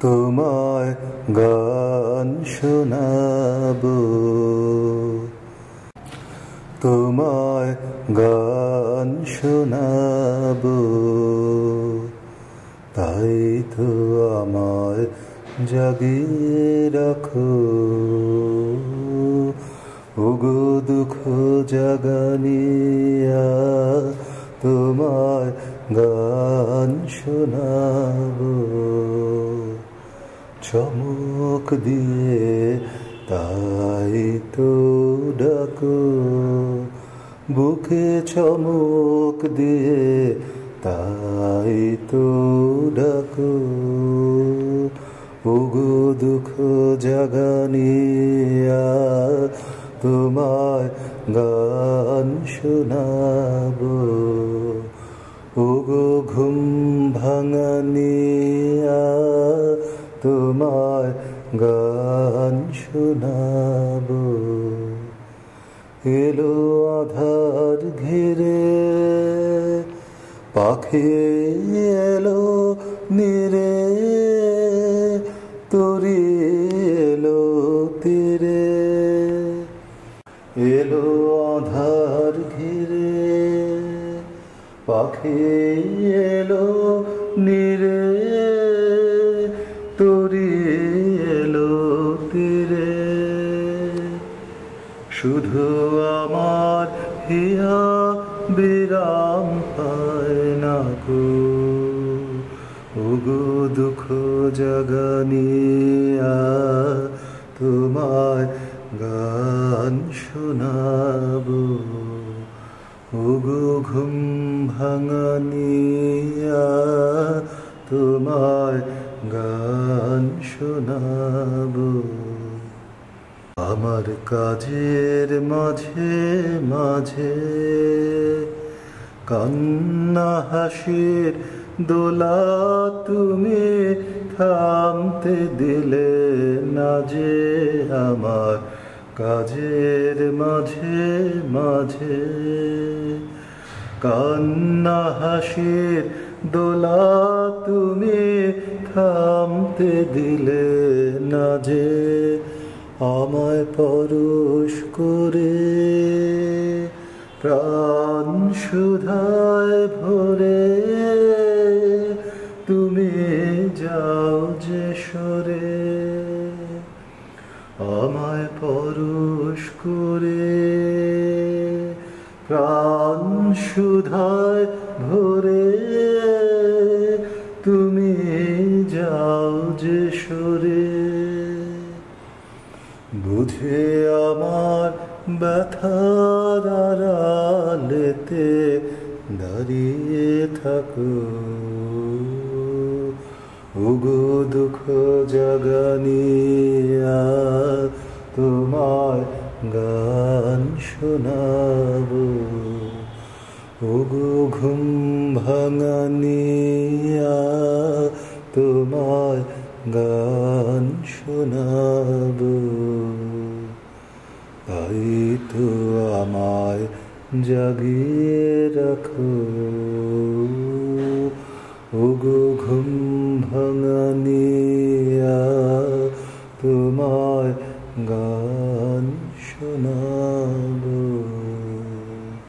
তোমায় গান শোনাবো, তোমায় গান শোনাবো, তাই তো আমায় জাগিয়ে রাখো। ওগো দুঃখ জাগানিয়া, তোমায় গান শোনাবো। চমক দিয়ে তাই তো ডাকো, বুকে চমক দিয়ে তাই তো ডাকো। ওগো দুঃখ জাগানিয়া, তোমায় গান শোনাবো। ওগো ঘুম ভাঙানিয়া, তোমায় গান শোনাবো। এলো আধার ঘিরে, পাখি এলো নিরে, তরি এলো তীরে। এলো আধার ঘিরে, পাখি এলো নিরে, তরি এলো তীরে। শুধু আমার হিয়া বিরাম পায় না গো। ওগো দুঃখ জাগানিয়া, তোমায় গান শোনাবো। ওগো ঘুম ভাঙানিয়া, তোমায় গান শোনাবো। আমার কাজের মাঝে মাঝে কান্না হাসির দোলা তুমি থামতে দিলে না যে। আমার কাজের মাঝে মাঝে কান্না হাসির দোলা তুমি থামতে দিলে না যে। আমায় পরশ করে প্রাণ সুধায় ভরে তুমি যাও যে সরে। আমায় পরশ করে প্রাণ সুধায় ভরে তুমি যাও যে সরে। বুঝে আমার ব্যথার আড়ালেতে দাঁড়িয়ে থাকো। ওগো দুঃখ জাগানিয়া, তোমায় গান শোনাবো। ওগো ঘুম ভাঙানিয়া, তোমায় গান শোনাবো। তাই তো আমায় জাগিয়ে রাখো।